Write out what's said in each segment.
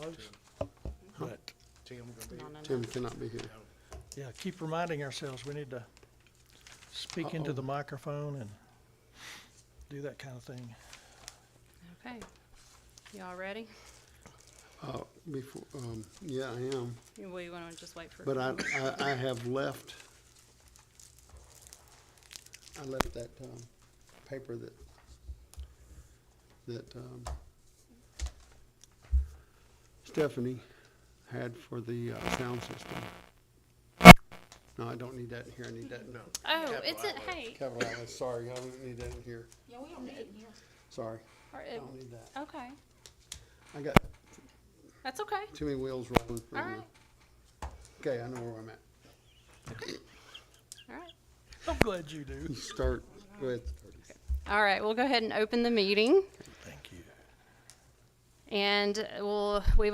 close. But, Tim gonna be here? No. Tim cannot be here. yeah, keep reminding ourselves we need to speak into the microphone and do that kind of thing. Okay. Y'all ready? Before, yeah, I am. We want to just wait for. But I have left, I left that, paper that Stephanie had for the, sound system. No, I don't need that in here, I need that in Oh, it's a, hey. Capital Outlets, sorry, I don't need that in here, Yeah, we don't need it in here. sorry, Or I it- don't need that. Okay, I got that's okay. too many wheels rolling. All right, Okay, I know where I'm at. all right. I'm glad you do. You start, go ahead. All right, we'll go ahead and open the meeting. Thank you. And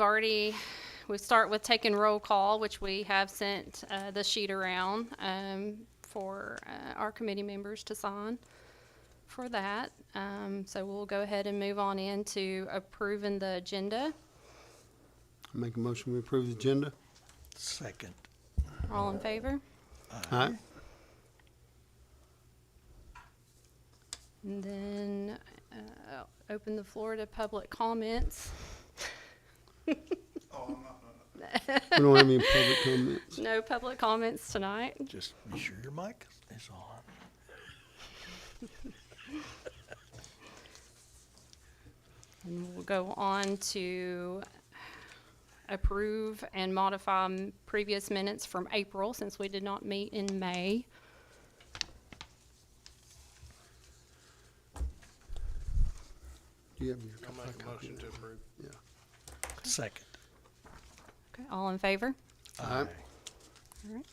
we start with taking roll call, which we have sent the sheet around for our committee members to sign for that. So we'll go ahead and move on into approving the agenda. Make a motion, we approve the agenda. Second. All in favor? Aye. And then open the floor to public comments. We don't have any public comments. No public comments tonight. Just be sure your mic is on. And we'll go on to approve and modify previous minutes from April, since we did not meet in May. Do you have your I'll make a copy? motion to approve. Yeah. Second. Okay, all in favor? Aye. All right.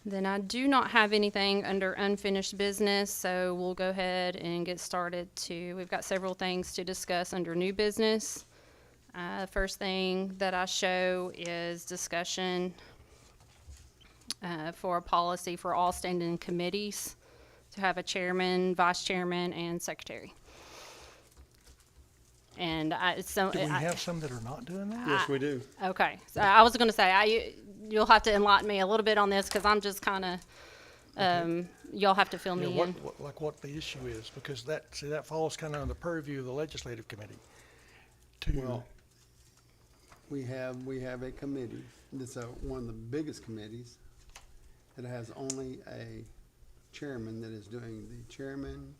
Then I do not have anything under unfinished business, so we'll go ahead and get started we've got several things to discuss under new business. First thing that I show is discussion for a policy for all standing committees to have a chairman, vice chairman, and secretary. And Do we have some that are not doing that? Yes, we do. okay, so I was gonna say, you'll have to enlighten me a little bit on this, because I'm just kinda, y'all have to fill Yeah, me what, in. what the issue is, because that falls kind of under the purview of the legislative committee. Well, we have a committee, that's one of the biggest committees, that has only a chairman that is doing the chairman.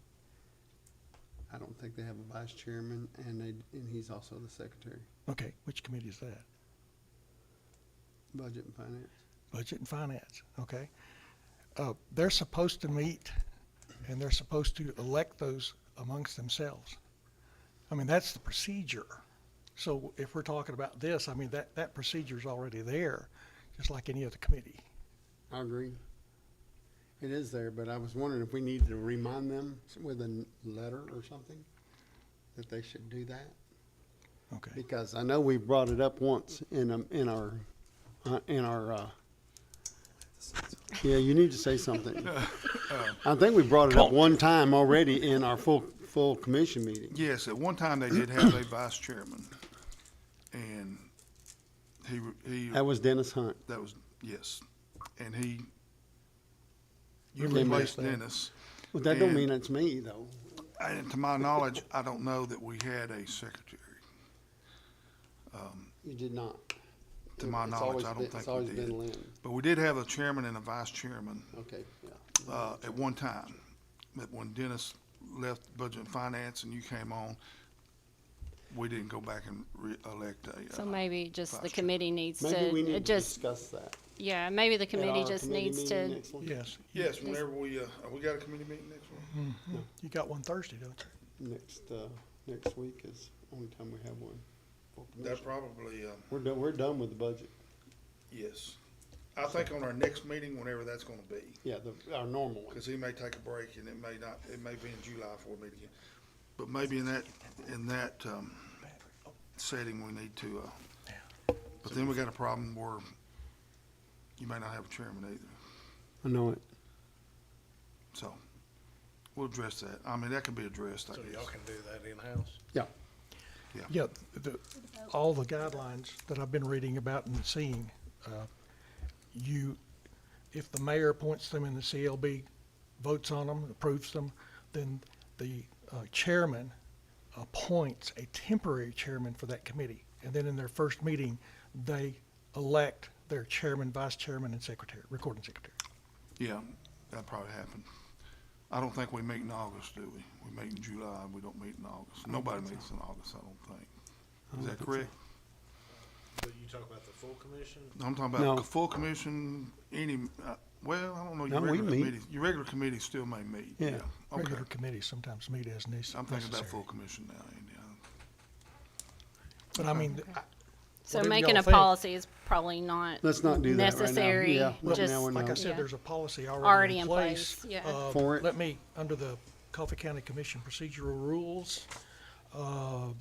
I don't think they have a vice chairman, and he's also the secretary, Okay, which committee is that? budget and finance. Budget and Finance, okay. They're supposed to meet, and they're supposed to elect those amongst themselves. I mean, that's the procedure. So if we're talking about this, I mean, that procedure's already there, just like any other committee. I agree. It is there, but I was wondering if we needed to remind them with a letter or something, that they should do that. Okay. Because I know we brought it up once in our, yeah, you need to say something. I think we brought it up one time already in our full commission meeting. Yes, at one time they did have a vice chairman, and he, That was Dennis Hunt. that was, yes, and he, you You remember replaced that. Dennis, Well, that don't And- mean it's me, though. and to my knowledge, I don't know that we had a secretary. You did not. To my It's knowledge, always I don't been- think It's we always did. been Lynn. But we did have a chairman and a vice chairman, Okay, yeah. at one time. But when Dennis left Budget and Finance and you came on, we didn't go back and re-elect a. So maybe just the vice chair. committee needs Maybe we to, need to just, discuss that. yeah, maybe the At committee our just committee needs meeting to, next one? Yes. Yes, whenever we got a committee meeting next week? You got one Thursday, don't you? Next week is the only time we have one. full That commission. probably, We're done with the budget. yes. I think on our next meeting, whenever that's gonna be, Yeah, our normal one. because he may take a break and it may be in July before we meet again. But maybe in that setting, we need to, but then we got a problem where you may not have a chairman either. I know it. So we'll address that. I mean, that can be addressed, I So y'all guess. can do that in-house? Yeah. Yeah, all the guidelines that I've been reading about and seeing, if the mayor appoints them and the CLB votes on them, approves them, then the chairman appoints a temporary chairman for that committee. And then in their first meeting, they elect their chairman, vice chairman, and secretary, recording secretary. Yeah, that probably happened. I don't think we meet in August, do we? We meet in July, we don't meet in August. Nobody meets in August, I don't think. Is that correct? But you talk about the full commission? I'm talking No. about the full commission, well, I don't know, No, your we regular meet. committees, your regular committees still may meet, Yeah. yeah. Okay, Regular committees sometimes meet as necessary. I'm thinking about full commission now, Andy. But I mean, So whatever making y'all a think. policy is probably not Let's not do that right now. necessary. Yeah, well, Just now we're like I not. said, Yeah. there's a policy Already already in in place. place, yeah. For it. Let me, under the Coffee County Commission procedural rules, I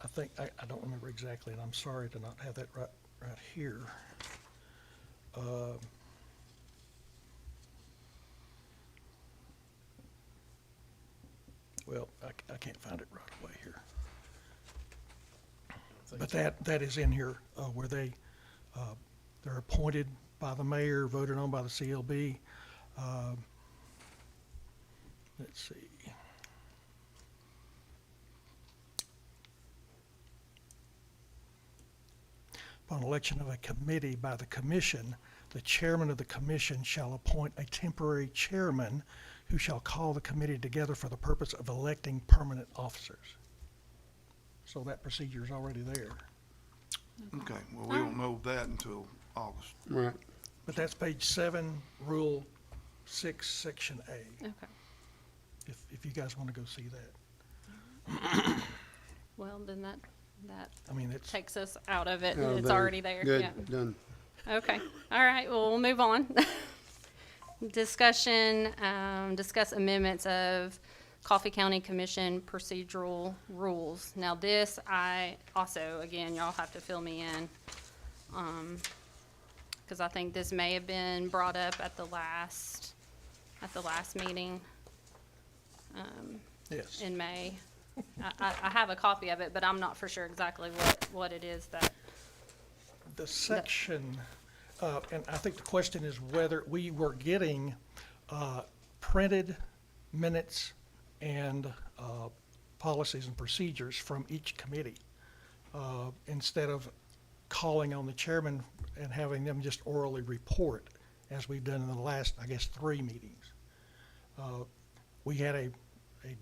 think, I don't remember exactly, and I'm sorry to not have that right here. Well, I can't find it right away here. But that is in here, where they're appointed by the mayor, voted on by the CLB. Let's see. Upon election of a committee by the commission, the chairman of the commission shall appoint a temporary chairman who shall call the committee together for the purpose of electing permanent officers. So that procedure is already there. Okay, well, we don't know that until August. Right. But that's page 7, Rule 6, Section A, Okay. if you guys want to go see that. Well, then that I mean, it's, takes us out of it. Out of It's there. already there. Good, Yeah. done. Okay. All right. Well, we'll move on. Discussion, discuss amendments of Coffee County Commission procedural rules. Now this, I also, again, y'all have to fill me in. Cause I think this may have been brought up at the last meeting, yes. in May. I have a copy of it, but I'm not for sure exactly what it is that, The section, and I think the question is whether we were getting printed minutes and policies and procedures from each committee, instead of calling on the chairman and having them just orally report, as we've done in the last, I guess, 3 meetings. We had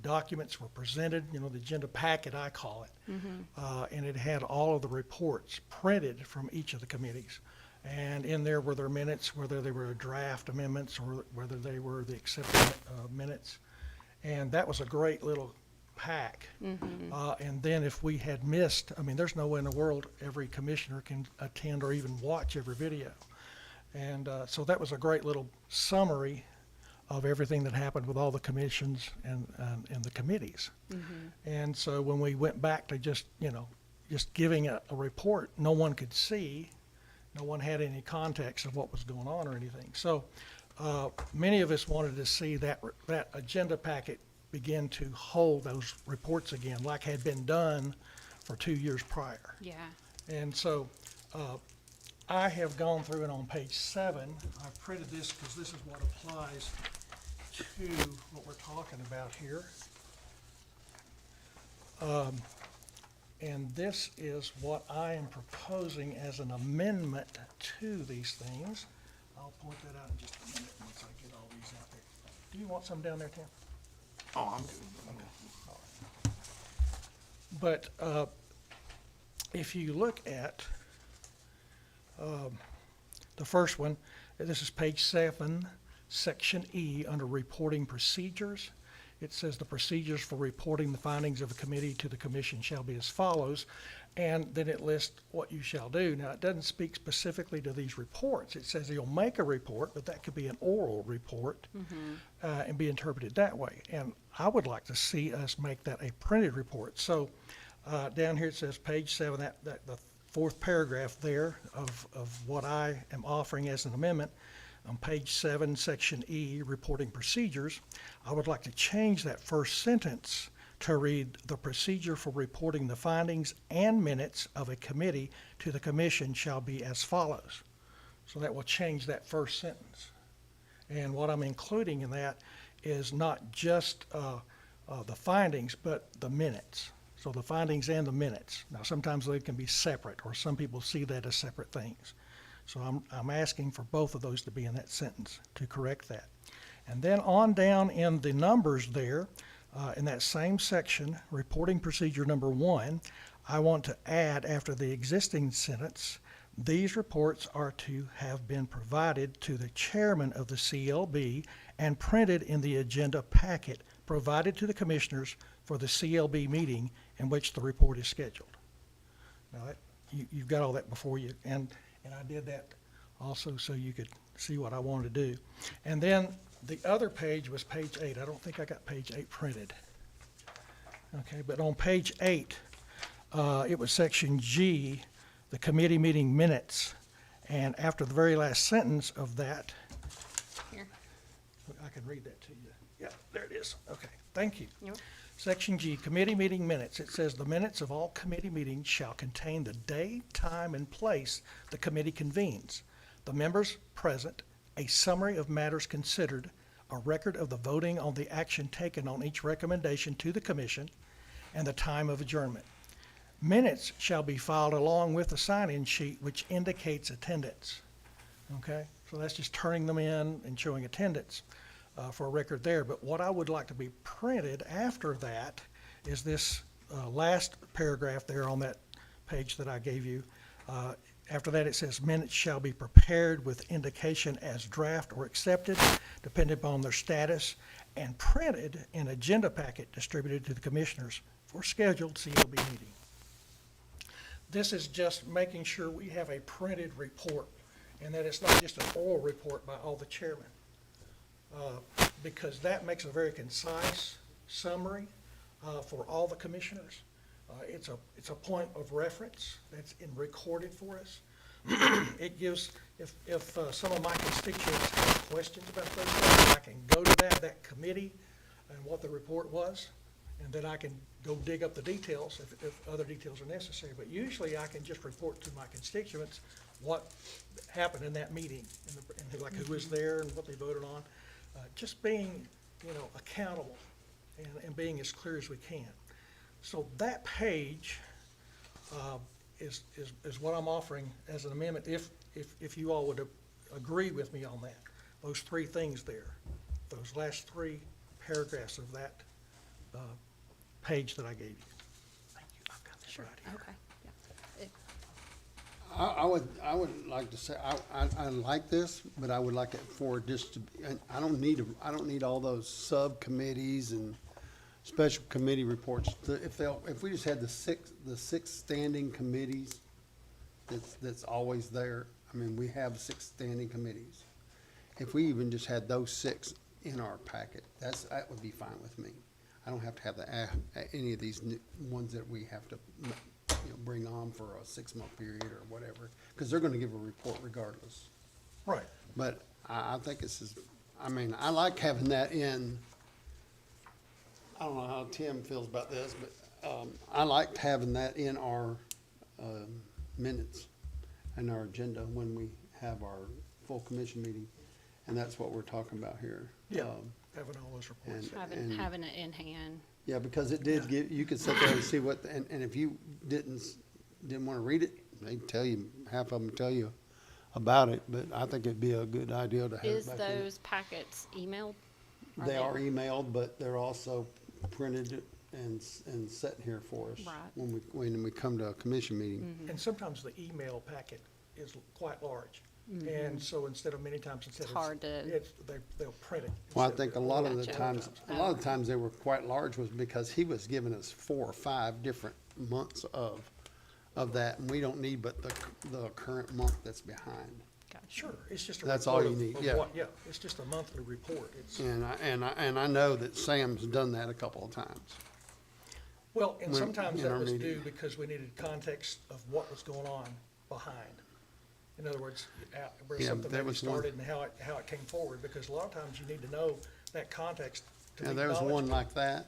documents were presented, the agenda packet, I call it. And it had all of the reports printed from each of the committees. And in there were their minutes, whether they were draft amendments or whether they were the accepted minutes. And that was a great little pack. And then if we had missed, there's no way in the world every commissioner can attend or even watch every video. And so that was a great little summary of everything that happened with all the commissions and the committees. And so when we went back to just giving a report, no one could see, no one had any context of what was going on or anything. So many of us wanted to see that agenda packet begin to hold those reports again, like had been done for 2 years prior. yeah. And so I have gone through, and on page 7, I've printed this because this is what applies to what we're talking about here. And this is what I am proposing as an amendment to these things. I'll point that out in just a minute once I get all these out there. Do you want some down there, Tim? Oh, I'm good. But if you look at the first one, this is page 7, Section E, under Reporting Procedures. It says the procedures for reporting the findings of a committee to the commission shall be as follows, and then it lists what you shall do. Now, it doesn't speak specifically to these reports. It says you'll make a report, but that could be an oral report and be interpreted that way. And I would like to see us make that a printed report. So down here it says page 7, the 4th paragraph there of what I am offering as an amendment. On page 7, Section E, Reporting Procedures, I would like to change that first sentence to read, "The procedure for reporting the findings and minutes of a committee to the commission shall be as follows." So that will change that first sentence. And what I'm including in that is not just the findings, but the minutes. So the findings and the minutes. Now, sometimes they can be separate, or some people see that as separate things. So I'm asking for both of those to be in that sentence to correct that. And then on down in the numbers there, in that same section, reporting procedure number 1, I want to add after the existing sentence, "These reports are to have been provided to the chairman of the CLB and printed in the agenda packet provided to the commissioners for the CLB meeting in which the report is scheduled." Now, you've got all that before you, and I did that also so you could see what I wanted to do. And then the other page was page 8. I don't think I got page 8 printed. Okay, but on page 8, it was section G, the committee meeting minutes. And after the very last sentence of that, Here. I can read that to you. Yeah, there it is. Okay, thank you. Yep. Section G, committee meeting minutes. It says, "The minutes of all committee meetings shall contain the day, time, and place the committee convenes, the members present, a summary of matters considered, a record of the voting on the action taken on each recommendation to the commission, and the time of adjournment. Minutes shall be filed along with the sign-in sheet which indicates attendance." Okay, so that's just turning them in and showing attendance for a record there. But what I would like to be printed after that is this last paragraph there on that page that I gave you. After that, it says, "Minutes shall be prepared with indication as draft or accepted, depending upon their status, and printed in agenda packet distributed to the commissioners for scheduled CLB meeting." This is just making sure we have a printed report, and that it's not just an oral report by all the chairmen. Because that makes a very concise summary for all the commissioners. It's a point of reference that's recorded for us. It gives, if some of my constituents have questions about those things, I can go to that committee and what the report was, and then I can go dig up the details if other details are necessary. But usually I can just report to my constituents what happened in that meeting, and like who was there and what they voted on. Just being, accountable and being as clear as we can. So that page is what I'm offering as an amendment, if you all would agree with me on that. Those 3 things there, those last 3 paragraphs of that page that I gave you. Thank you. I've got this right here. Okay. Yeah. I would like to say, I like this, but I would like it for just to, and I don't need all those subcommittees and special committee reports. If we just had the six standing committees, that's always there. I mean, we have 6 standing committees. If we even just had those 6 in our packet, that would be fine with me. I don't have to have any of these new ones that we have to, bring on for a 6-month period or whatever, because they're gonna give a report regardless. Right. But I think I like having that in, I don't know how Tim feels about this, but, I liked having that in our, minutes and our agenda when we have our full commission meeting, and that's what we're talking about here. Yeah, having all those reports. and- Having it in hand. Yeah, because it did give, you could sit there and see what, and if you didn't wanna read it, they'd tell you, half of them tell you about it, but I think it'd be a good idea to have it Is back in. those packets emailed? They are emailed, but they're also printed and set here for us. Right. When we come to a commission meeting. And sometimes the email packet is quite large. And so instead of It's hard to- they'll print it. Well, I instead think of- a lot of the Gotcha. times, they were quite large was because he was giving us 4 or 5 different months of that, and we don't need but the current month that's behind. Gotcha. Sure, it's just a That's all report you of need, yeah. Yeah, it's just a monthly report. It's, And I know that Sam's done that a couple of times. well, and when- sometimes in that our was meeting. due because we needed context of what was going on behind. In other words, where Yeah, something there maybe was one- started and how it came forward, because a lot of times you need to know that context to Yeah, be there was one knowledgeable. like that.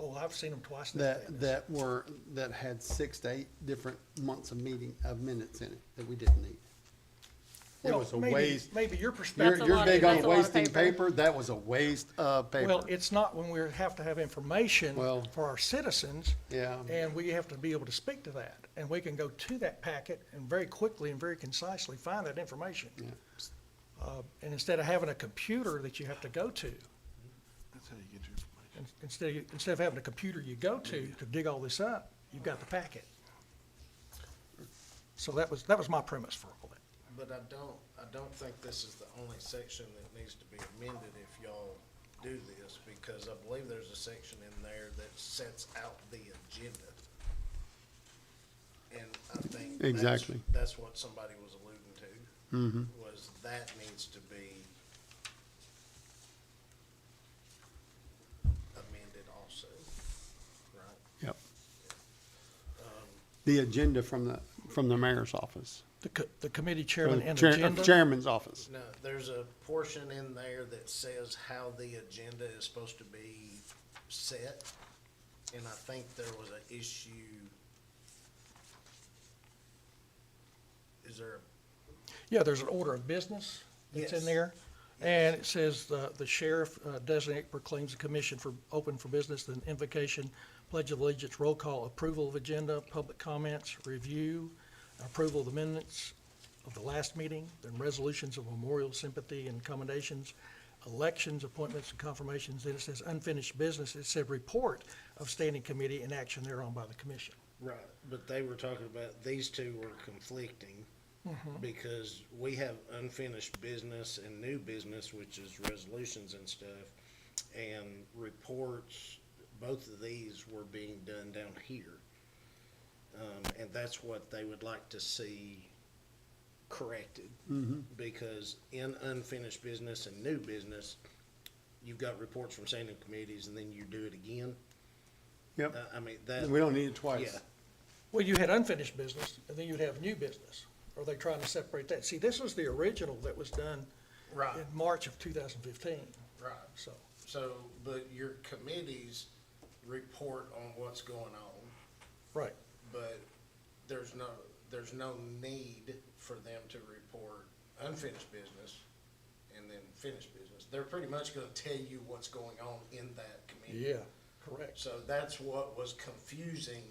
Oh, I've seen them twice. That thickness. that had 6 to 8 different months of minutes in it that we didn't need. It Well, was a maybe- waste. Maybe your You're, perspective. a you're lot of- big on that's a lot of wasting paper. paper. That was a waste of paper. Well, it's not when we have to have information Well- for our citizens. Yeah. And we have to be able to speak to that. And we can go to that packet and very quickly and very concisely find that information. Yeah. And instead of having a computer that you have to go to, That's how you get your information. instead of having a computer you go to dig all this up, you've got the packet. So that was my premise for all that. But I don't think this is the only section that needs to be amended if y'all do this, because I believe there's a section in there that sets out the agenda. And I think Exactly. that's what somebody was alluding to. Mm-hmm. Was that needs to be amended also, right? Yep. The agenda from the mayor's office. The committee chairman and Chair- agenda. Chairman's office. No, there's a portion in there that says how the agenda is supposed to be set, and I think there was an issue. Is there, Yeah, there's an order of business that's in Yes. there. And it says the sheriff designate proclaims the commission for open for business, then invocation, pledge of allegiance, roll call, approval of agenda, public comments, review, approval of the minutes of the last meeting, then resolutions of memorial sympathy and commendations, elections, appointments, and confirmations. Then it says unfinished business. It said report of standing committee and action thereon by the commission. right, but they were talking about, these two were conflicting, because we have unfinished business and new business, which is resolutions and stuff, and reports, both of these were being done down here. And that's what they would like to see corrected. Because in unfinished business and new business, you've got reports from standing committees and then you do it again. Yep. I mean, that. We don't need it twice. Yeah, Well, you had unfinished business, and then you'd have new business. Are they trying to separate that? See, this was the original that was done right, in March of 2015, right. so. So, but your committees report on what's going on, Right. but there's no need for them to report unfinished business and then finished business. They're pretty much gonna tell you what's going on in that committee. Yeah, correct. So that's what was confusing,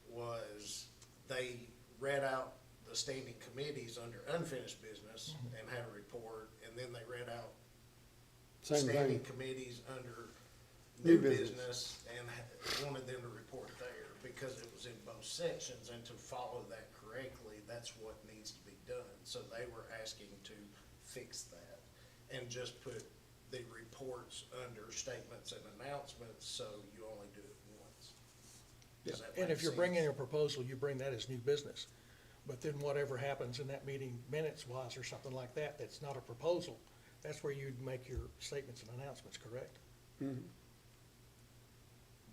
was they read out the standing committees under unfinished business and had a report, and then they read out Same standing thing. committees under New new business. business and wanted them to report there, because it was in both sections, and to follow that correctly, that's what needs to be done. So they were asking to fix that and just put the reports under statements and announcements, so you only do it once. Does that And make if you're sense? bringing a proposal, you bring that as new business. But then whatever happens in that meeting minutes-wise or something like that, that's not a proposal, that's where you'd make your statements and announcements, correct?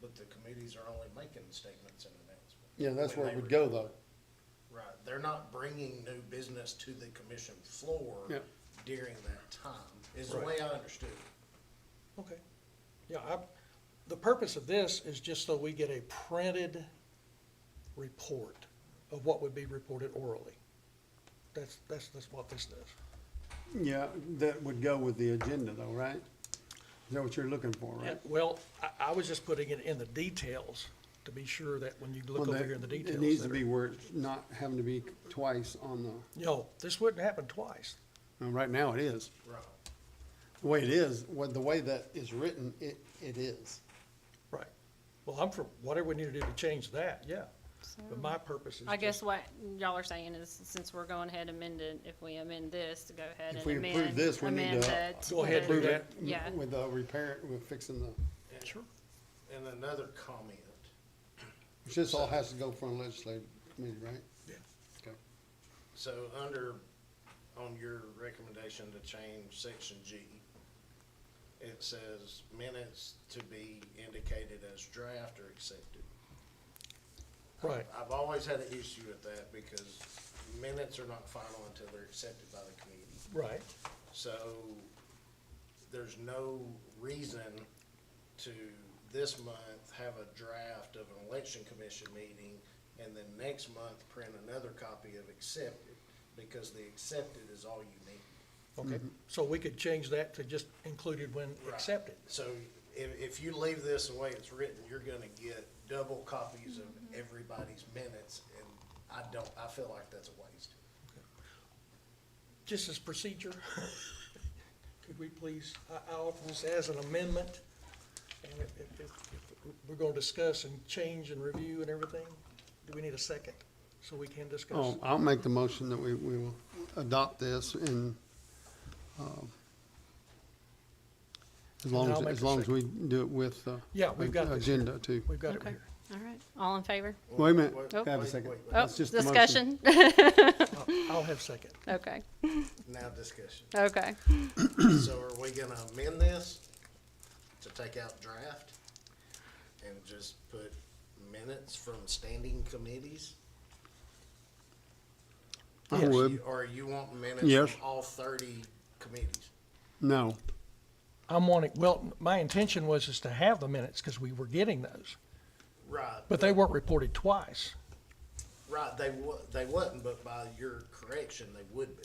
But the committees are only making statements and announcements. Yeah, that's when where it they would go, report. though. Right, they're not bringing new business to the commission floor Yeah. during that time, is the Right. way I understood it. Okay. Yeah, the purpose of this is just so we get a printed report of what would be reported orally. That's what this does. Yeah, that would go with the agenda though, right? Is that what you're looking for, right? Well, I was just putting it in the details to be sure that when you look Well, over that- here in the details. It needs to that be where it's not having to be twice on the, No, this wouldn't happen twice. well, right now it is. Right. The way it is, the way that is written, it is. Right. Well, I'm for whatever we need to do to change that, yeah. But my purpose is I guess just, what y'all are saying is, since we're going ahead and amend it, if we amend this, to go ahead If and we amend. approve this, we need amend to the- Go ahead and do the- that. Yeah. With the repair, with fixing the, sure. And another comment, which this all has to go from legislative committee, right? Yeah. Okay. so on your recommendation to change section G, it says minutes to be indicated as draft or accepted. Right. I've always had an issue with that, because minutes are not final until they're accepted by the committee. Right. So there's no reason to this month have a draft of an election commission meeting, and then next month print another copy of accepted, because the accepted is all you need. Okay, so we could change that to just included when accepted. So if you leave this the way it's written, you're gonna get double copies of everybody's minutes, and I feel like that's a waste. Just as procedure, could we please, I offer this as an amendment, and if we're gonna discuss and change and review and everything, do we need a second so we can discuss? Oh, I'll make the motion that we will adopt this and, as long I'll as, make as a long as second. we do it with, Yeah, we've got this here. agenda too. We've got it Okay. here. All right, all in favor? Wait a minute, Wait, have a wait, second. wait, wait. Oh, That's just the motion. discussion? I'll have second. Okay, Now discussion. okay. So are we gonna amend this to take out draft and just put minutes from standing committees? I Yes. would, Or you want minutes Yes. from all 30 committees? no, I'm wanting, well, my intention was is to have the minutes, because we were getting those, Right. but they weren't reported twice. Right, they wasn't, but by your correction, they would be.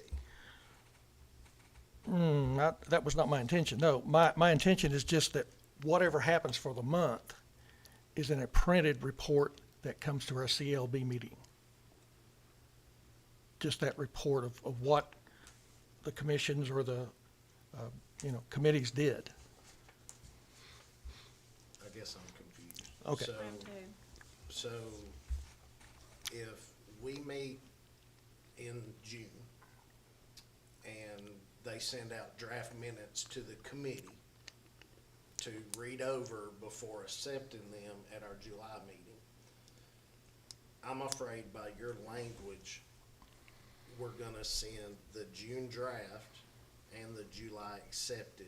That was not my intention, no. My intention is just that whatever happens for the month is in a printed report that comes to our CLB meeting. Just that report of what the commissions or the, committees did. I guess I'm confused. Okay. So if we meet in June and they send out draft minutes to the committee to read over before accepting them at our July meeting, I'm afraid by your language, we're gonna send the June draft and the July accepted.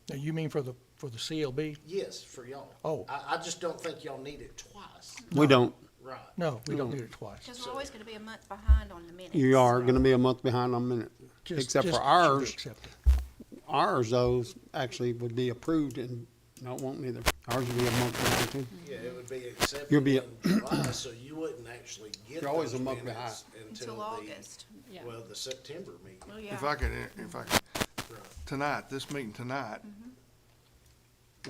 Now, you mean for the CLB? Yes, for y'all. Oh. I just don't think y'all need it twice. we don't. Right. No, we don't need it twice. Because we're always gonna be a month behind on the minutes. You are gonna be a month behind on minute, Just- except just for should be ours. accepted. Ours, those actually would be approved and, no, it won't either. Ours will be a month behind too. Yeah, it would be accepted You'll be in July, so you wouldn't actually get You're always those a month minutes Until August. Yeah. well, the September meeting. Oh, yeah. If I could, tonight, this meeting tonight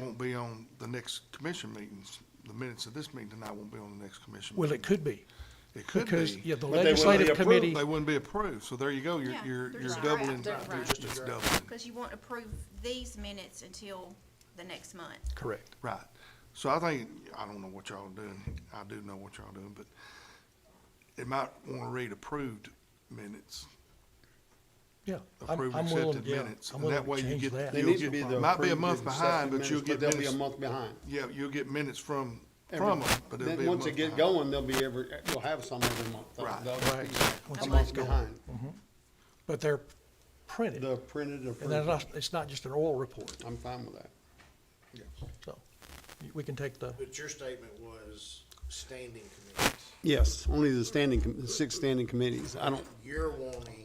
won't be on the next commission meetings. The minutes of this meeting tonight won't be on the next commission. Well, meeting. it could be, It could because, be. yeah, the But they wouldn't be legislative approved. committee, They wouldn't be approved, so there you go, Yeah, you're they're just doubling, draft. They're it's just doubling. Because you won't approve these minutes until the next month. correct. Right. So I think, I don't know what y'all are doing, I do know what y'all are doing, but it might wanna read approved minutes, Yeah, approved, I'm willing, accepted yeah, minutes. I'm And willing that to way you change get, that. They you'll need to be the might be a approved month and behind, accepted but you'll minutes, get They'll be a minutes, month behind. yeah, you'll get minutes from Every- them, but it'll Then, be a month once they get behind. going, they'll be you'll have some every month. Right. They'll Right. be Once a it month gets going. behind. But they're printed, The printed and they're approved. not, it's not just an oral report, I'm fine with that. so we can take the, But your statement was standing committees. Yes, only the 6 standing committees. I don't, You're wanting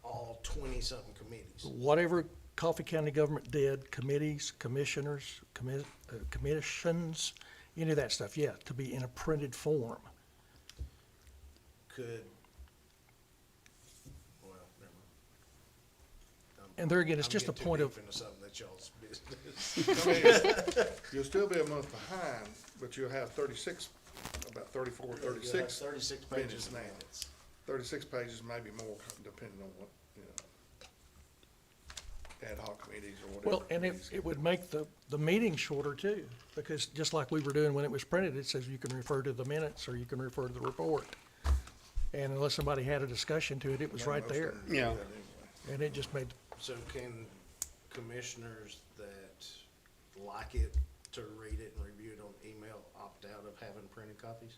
all 20-something committees. whatever Coffee County government did, committees, commissioners, commissions, any of that stuff, yeah, to be in a printed form. Could, well, never mind. And there again, it's I'm just a getting too point deep of, into something that's y'all's business. You'll still be a month behind, but you'll have 36, about 34, You'll have 36, 36 minutes pages of now. minutes. 36 pages, maybe more, depending on what, ad hoc committees or whatever. well, and it would make the meeting shorter too, because just like we were doing when it was printed, it says you can refer to the minutes or you can refer to the report. And unless somebody had a discussion to it, it was Yeah, right most there, of them do Yeah. that anyway. and it just made, So can commissioners that like it to read it and review it on email opt out of having printed copies?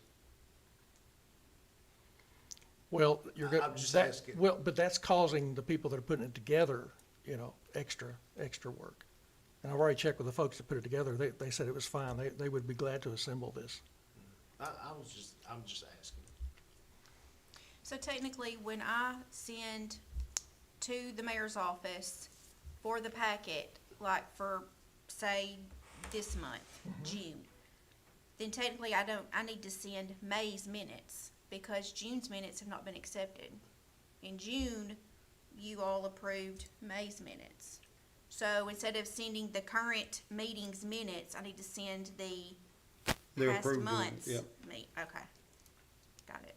well, you're I'm going, just that, asking. well, but that's causing the people that are putting it together, extra work. And I've already checked with the folks that put it together, they said it was fine, they would be glad to assemble this. I'm just asking. So technically, when I send to the mayor's office for the packet, like for, say, this month, Mm-hmm. June, then technically I need to send May's minutes because June's minutes have not been accepted. In June, you all approved May's minutes. So instead of sending the current meeting's minutes, I need to send the They're past approved, month's yep. Okay, got it.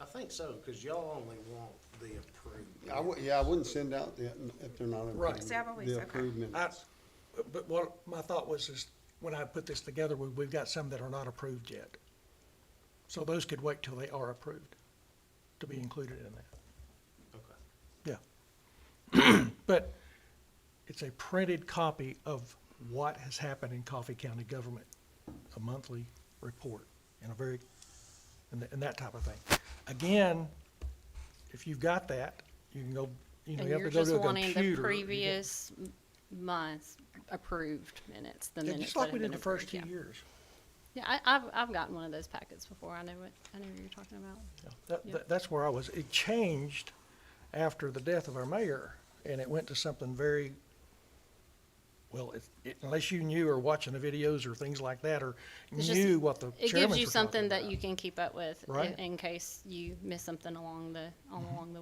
I think so, cause y'all only want the approved. I wouldn't send out if they're not Right. approved. See, I've always- The okay. approved minutes. But what my thought was is, when I put this together, we've got some that are not approved yet. So those could wait till they are approved to be included in that. Okay. Yeah. But it's a printed copy of what has happened in Coffee County government, a monthly report, and and that type of thing. Again, if you've got that, you can go, you know, And you have you're to go just to a wanting computer. the You previous month's approved minutes, the Yeah, minutes just that like have we been did the first approved, 2 yeah. years. Yeah, I've gotten one of those packets before. I know what you're talking about. Yeah, that's where I was. It changed after the death of our mayor, and it went to something very, well, unless you knew or watching the videos or things like that, or It's just- knew what the It chairmans gives you were something talking that about. you can keep up with Right. in case you miss something along the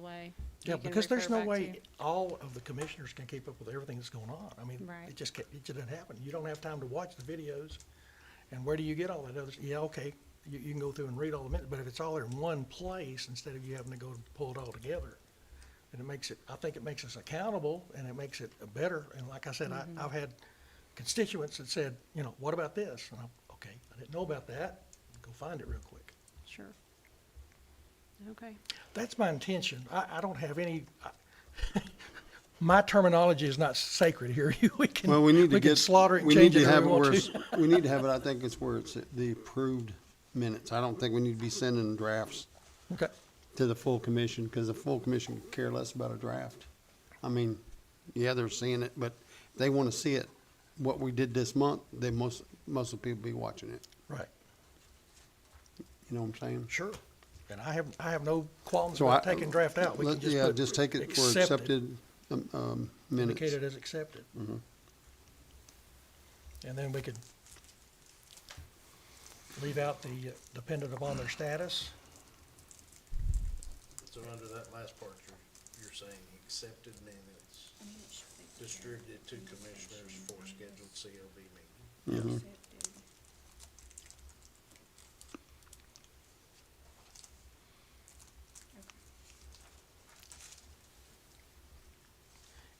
way. Yeah, You can because there's refer no back way to. all of the commissioners can keep up with everything that's going on. I mean, Right. it just doesn't happen. You don't have time to watch the videos. And where do you get all that other, yeah, okay, you can go through and read all the minutes, but if it's all in one place, instead of you having to go pull it all together, then it makes it, I think it makes us accountable, and it makes it better. And like I said, I've had constituents that said, you know, what about this? And I'm, okay, I didn't know about that. Go find it real quick. Sure. Okay. That's my intention. I don't have any, my terminology is not sacred here. We can, Well, we need to we can get. slaughter it and we need change it to however have we it want where to. it's- We need to have it, I think it's where it's the approved minutes. I don't think we need to be sending drafts Okay, to the full commission, because the full commission could care less about a draft. I mean, yeah, they're seeing it, but if they want to see it, what we did this month, they most of the people be watching it. right, You know what I'm saying? sure. And I have no qualms So about I- taking draft out. We can just Yeah, put just take it for accepted, minutes. indicated as accepted. Mhm. And then we could leave out the dependent upon their status. So under that last part, you're saying accepted minutes distributed to commissioners for scheduled COB meeting. Mhm.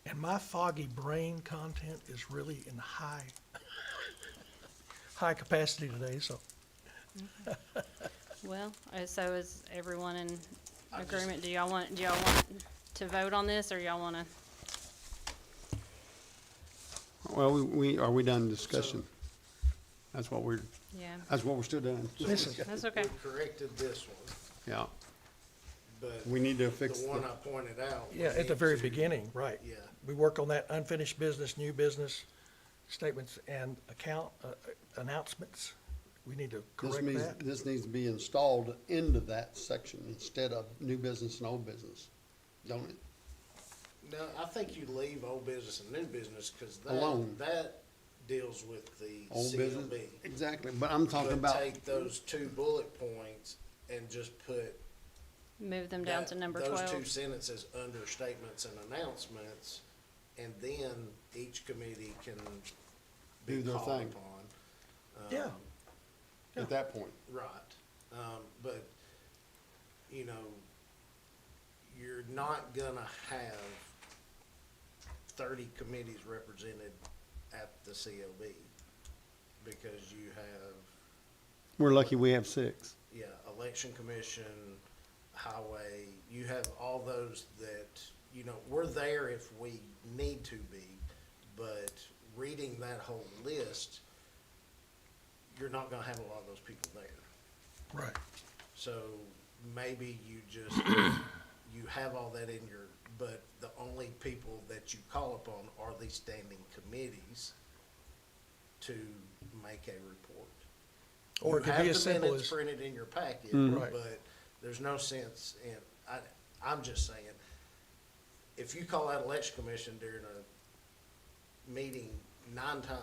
And my foggy brain content is really in high capacity today, so. Well, so is everyone in I just- agreement? Do y'all want to vote on this, or y'all want to? Well, are we done discussion? That's what we're still doing. This is, That's okay. We corrected this one, Yeah, but we need to fix the the. one I pointed out. we yeah, at the need very to- beginning, right. Yeah, We work on that unfinished business, new business statements and announcements. We need to This correct means, that. this needs to be installed into that section instead of new business and old business, don't it? no, I think you leave old business and new business, cause Alone. that deals with the Old business, COB. exactly, but I'm talking But about, take those 2 bullet points and just put Move them down that- to number those 12. 2 sentences under statements and announcements, and then each committee can be Do their called thing. upon. Yeah. at that point. Right, but, you know, you're not gonna have 30 committees represented at the COB, because you have, We're lucky we have 6. yeah, election commission, highway, you have all those that, you know, we're there if we need to be, but reading that whole list, you're not gonna have a lot of those people there. Right. So maybe you just, you have all that in your, but the only people that you call upon are these standing committees to make a report. Or it You could be have as the simple minutes as, printed in your packet, Right. but there's no sense in, I'm just saying, if you call out election commission during a meeting 9 times,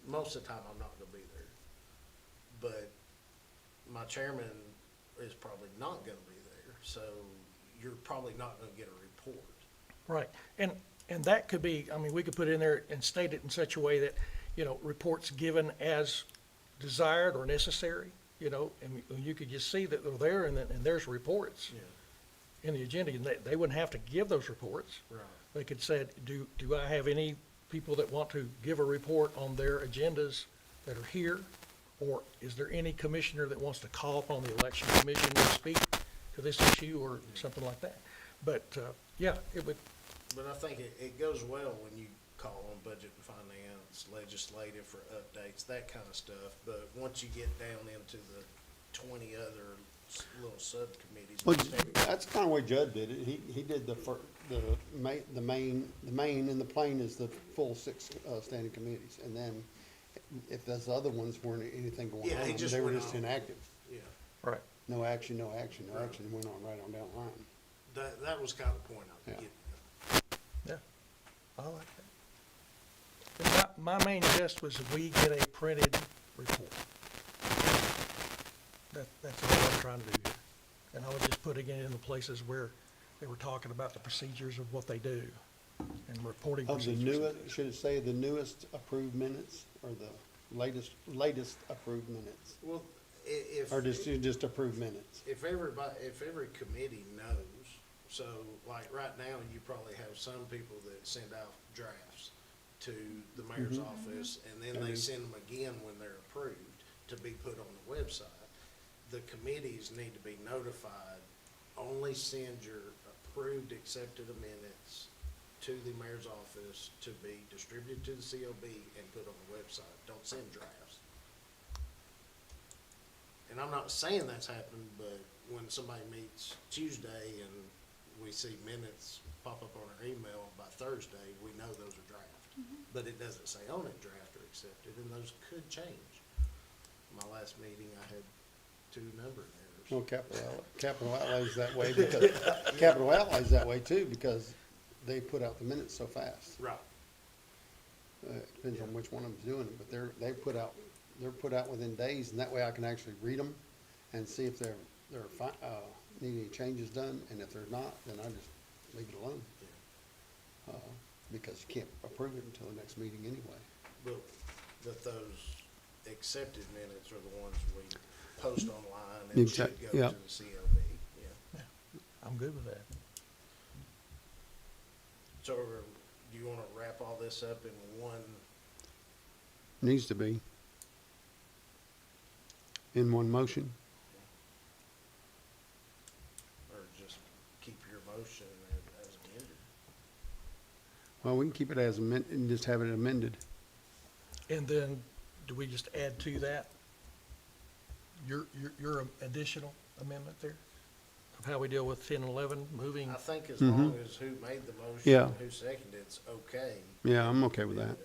most of the time I'm not gonna be there. But my chairman is probably not gonna be there, so you're probably not gonna get a report. Right, and that could be, I mean, we could put in there and state it in such a way that, you know, reports given as desired or necessary, you know, and you could just see that they're there and then, and there's reports in the agenda, and they wouldn't have to give those reports. Right. They could say, do I have any people that want to give a report on their agendas that are here? Or is there any commissioner that wants to call upon the election commission to speak to this issue or something like that? But, yeah, it would, But I think it goes well when you call on budget and finance, legislative for updates, that kind of stuff. But once you get down into the 20 other little subcommittees. Well, that's kind of the way Judd did it. He did the main and the plain is the full 6 standing committees. And then if those other ones weren't anything going Yeah, he on, just they were went just on. inactive. Yeah, right. No action, no action, no Right. action, went on right on down the line. that was kind of the point I was Yeah. getting. Yeah, I like that. And my main gist was that we get a printed report. That's all I'm trying to do here. And I was just putting it in the places where they were talking about the procedures of what they do and reporting Of the procedures. newest, should it say the newest approved minutes or the latest approved minutes? Well, if. Or just approved minutes? If every committee knows, so like right now, you probably have some people that send out drafts to the mayor's office, and then they send them again when they're approved to be put on the website. The committees need to be notified, only send your approved, accepted minutes to the mayor's office to be distributed to the COB and put on the website. Don't send drafts. And I'm not saying that's happened, but when somebody meets Tuesday and we see minutes pop up on our email by Thursday, we know those are draft. But it doesn't say on it draft or accepted, and those could change. My last meeting, I had 2 number errors. Well, capital outlays that way because, capital outlays that way too, because they put out the minutes so fast. Right. It depends on which one of them's doing it, but they're put out within days, and that way I can actually read them and see if need any changes done, and if they're not, then I just leave it alone. Because you can't approve it until the next meeting anyway. But those accepted minutes are the ones we post online and should Exact- go to yeah. the CLB, yeah. I'm good with that. So, do you wanna wrap all this up in one? Needs to be. In one motion. Or just keep your motion as amended? Well, we can keep it as amended and just have it amended. And then, do we just add to that your additional amendment there? Of how we deal with 10 and 11, moving, I think as long as who made the motion Yeah. and who seconded it's okay. Yeah, I'm okay with that.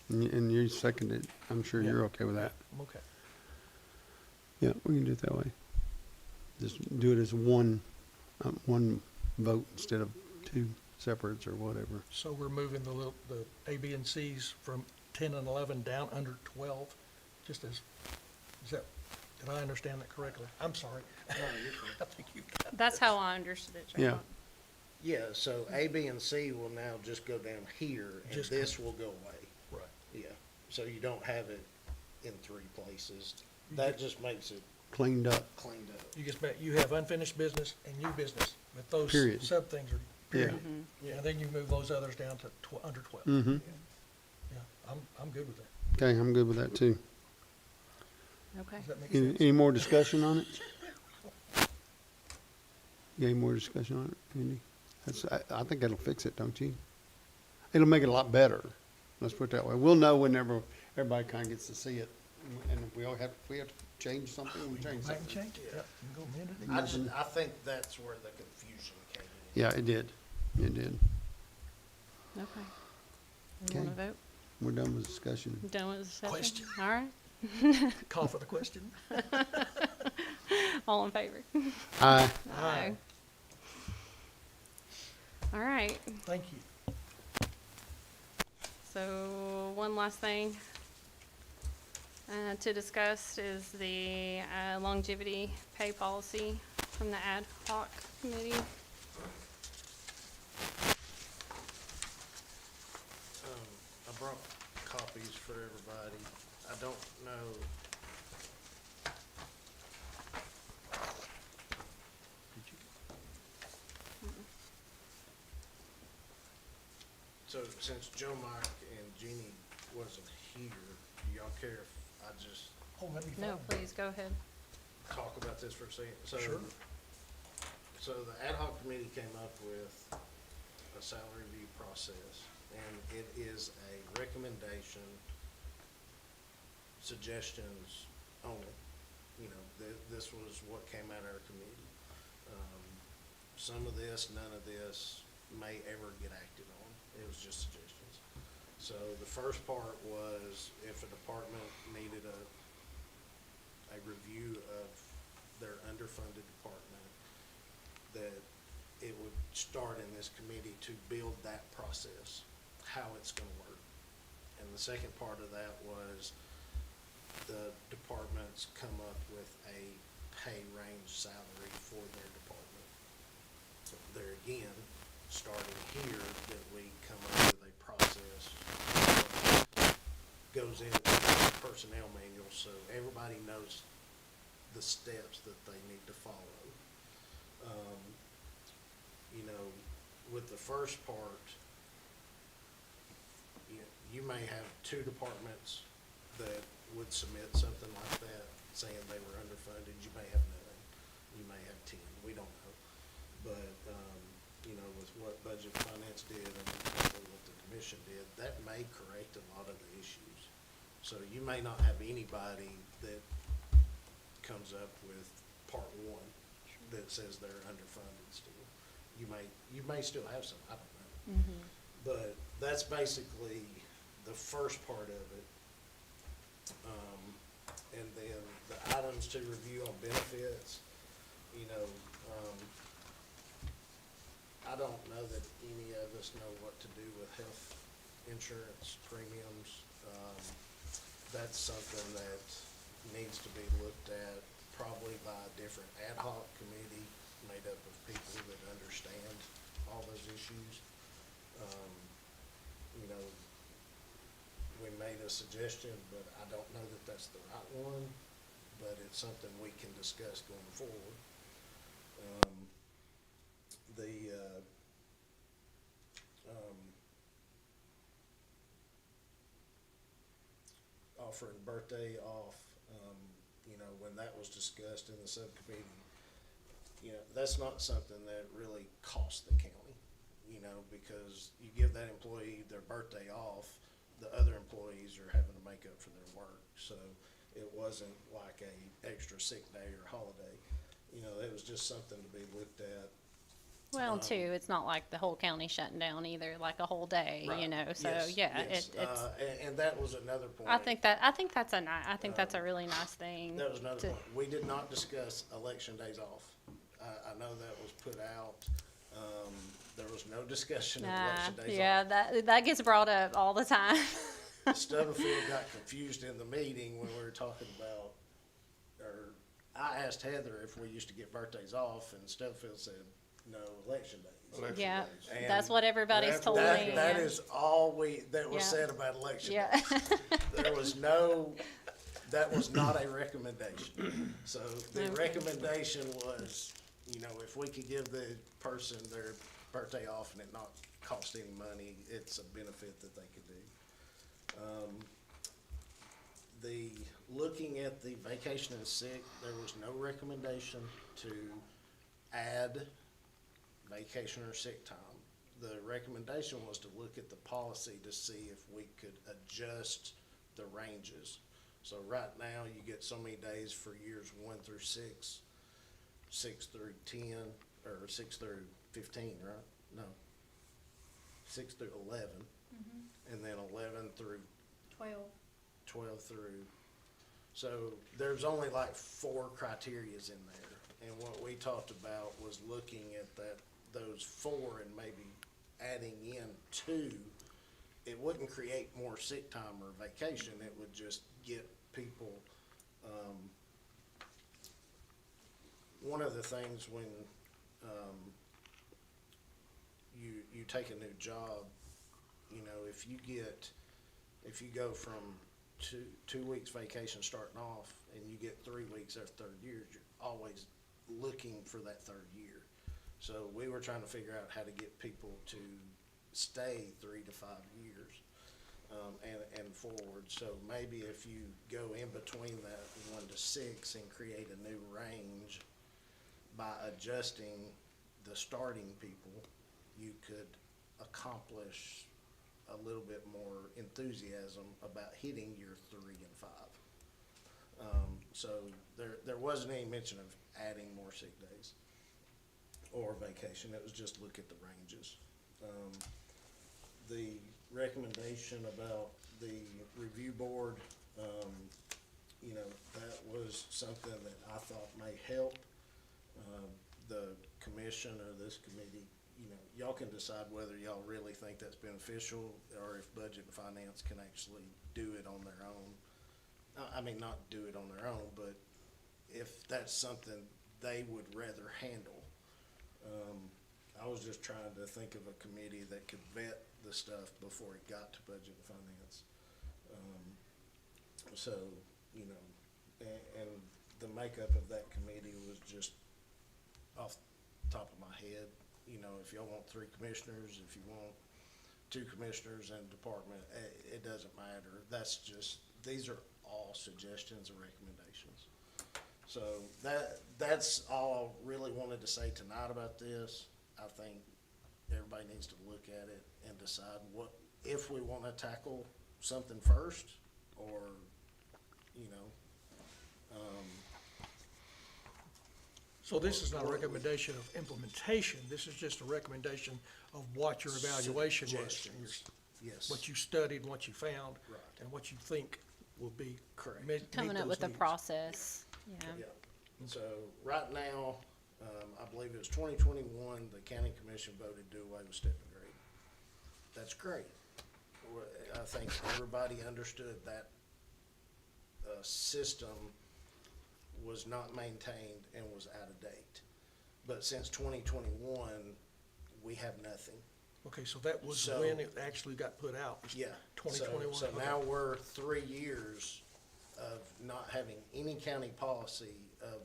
And you seconded, I'm sure you're okay with that. okay. Yeah, we can do it that way. Just do it as one vote instead of 2 separates or whatever. So we're moving the A, B, and Cs from 10 and 11 down under 12, just as, did I understand that correctly? I'm sorry. I think you got That's how I understood it, John. Yeah. Yeah, so A, B, and C will now just go down here, and Just this will go away. right. Yeah, so you don't have it in 3 places. That just makes it Cleaned up. cleaned up. You have unfinished business and new business, but those Period. sub things are Yeah. period. Yeah. And then you move those others down to under 12. Mm-hmm. Yeah, I'm good with that. Okay, I'm good with that too. Okay. Does that make Any, sense? any more discussion on it? Any more discussion on it, Andy? I think that'll fix it, don't you? It'll make it a lot better. Let's put it that way. We'll know whenever everybody kind of gets to see it. And if we have to change something, we change Might something. change it, yep, you can go amend it. I think that's where the confusion came in. Yeah, it did. It did. Okay. Okay. You want to vote? We're done with discussion. Done with the discussion? Question. All right. Call for the question. All in favor? Aye. Aye. All right. Thank you. So one last thing. to discuss is the longevity pay policy from the ad hoc committee. I brought copies for everybody. I don't know. So since Joe Mike and Jeannie wasn't here, do y'all care if I just Oh, that'd be No, fine. please, go ahead. talk about this for a second? Sure. So the ad hoc committee came up with a salary review process, and it is a recommendation, suggestions only. You know, this was what came out of our committee. Some of this, none of this may ever get acted on. It was just suggestions. So the first part was if a department needed a review of their underfunded department, that it would start in this committee to build that process, how it's gonna work. And the second part of that was the departments come up with a pay range salary for their department. So there again, starting here, that we come up with a process that goes into the personnel manual, so everybody knows the steps that they need to follow. You know, with the first part, you may have two departments that would submit something like that, saying they were underfunded. You may have none. You may have 10. We don't know. But, you know, with what Budget Finance did and what the commission did, that may correct a lot of the issues. So you may not have anybody that comes up with part one that says they're underfunded still. You may still have some, I don't know. But that's basically the first part of it. And then the items to review on benefits, you know, I don't know that any of us know what to do with health insurance premiums. That's something that needs to be looked at probably by a different ad hoc committee made up of people that understand all those issues. You know, we made a suggestion, but I don't know that that's the right one, but it's something we can discuss going forward. Offering birthday off, you know, when that was discussed in the subcommittee, you know, that's not something that really costs the county, you know, because you give that employee their birthday off, the other employees are having to make up for their work, so it wasn't like a extra sick day or holiday. You know, it was just something to be looked at. Well, too, it's not like the whole county shutting down either, like a whole day, you Right. know, so, Yes, yeah, yes. it's, And that was another point. I think that's a really nice thing. That was another to- point. We did not discuss election days off. I know that was put out. There was no discussion of election days off. Yeah, that gets brought up all the time. Stubblefield got confused in the meeting when we were talking about, or I asked Heather if we used to get birthdays off, and Stubblefield said, no, election days. Election Yeah, days. And that's what everybody's told me. That is all that was Yeah. said about election Yeah. days. There was that was not a recommendation. So the Okay. recommendation was, you know, if we could give the person their birthday off and it not cost any money, it's a benefit that they could do. Looking at the vacation and sick, there was no recommendation to add vacation or sick time. The recommendation was to look at the policy to see if we could adjust the ranges. So right now, you get so many days for years 1 through 6, 6 through 10, or 6 through 15, right? No. 6 through 11, and then 11 through 12 through. So there's only like 4 criterias in there. And what we talked about was looking at those 4 and maybe adding in 2. It wouldn't create more sick time or vacation. It would just get people, one of the things when, you take a new job, you know, if you go from two weeks vacation starting off and you get 3 weeks after third year, you're always looking for that third year. So we were trying to figure out how to get people to stay 3 to 5 years, and forward. So maybe if you go in between that 1 to 6 and create a new range by adjusting the starting people, you could accomplish a little bit more enthusiasm about hitting your 3 and 5. So there wasn't any mention of adding more sick days or vacation. It was just look at the ranges. The recommendation about the review board, you know, that was something that I thought may help. The commission or this committee, you know, y'all can decide whether y'all really think that's beneficial or if budget and finance can actually do it on their own. I mean, not do it on their own, but if that's something they would rather handle. I was just trying to think of a committee that could vet the stuff before it got to budget and finance. So, you know, and the makeup of that committee was just off the top of my head. You know, if y'all want 3 commissioners, if you want 2 commissioners and department, it doesn't matter. That's just, these are all suggestions and recommendations. So that's all I really wanted to say tonight about this. I think everybody needs to look at it and decide if we want to tackle something first, or, you know, So this is not a recommendation of implementation, this is just a recommendation of what your evaluation was. suggestions. Yes. What you studied, what you found, Right. and what you think will be. Correct. meet Coming up those with a needs. process, yeah. Yeah, so right now, I believe it was 2021, the county commission voted to do away with step and grade. That's great. I think everybody understood that system was not maintained and was out of date. But since 2021, we have nothing. Okay, so that was So- when it actually got put out, was Yeah. 2021? So Okay. now we're 3 years of not having any county policy of